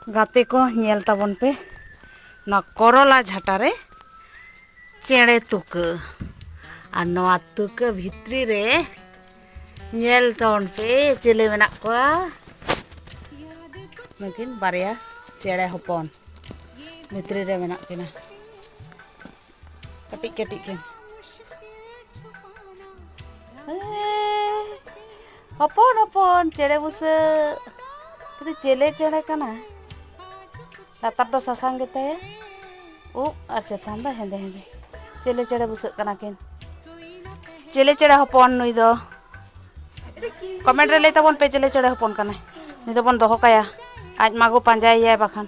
गाते को नेल ताबन पे ना करोला झाटा रे चेड़े तुका और नवा तुका भित्री रे नेल ताबन पे चेले मेना कोआ मकिन बारिया चेड़े हपन भित्री रे मेना किना कटिक कटिक किन हपन हपन चेड़े बुसा किन्तु चेले चेड़े कना लातार दो सासांग गेते ओ और चेतान दो हेंदे हेंदे चेले चेड़े बुसा कना किन चेले चेड़े हपन नुई दो कमेंट रे लई ताबन पे चेले चेड़े हपन कना नुई दो बन दोहो काया आज मागो पांजाई है बाखान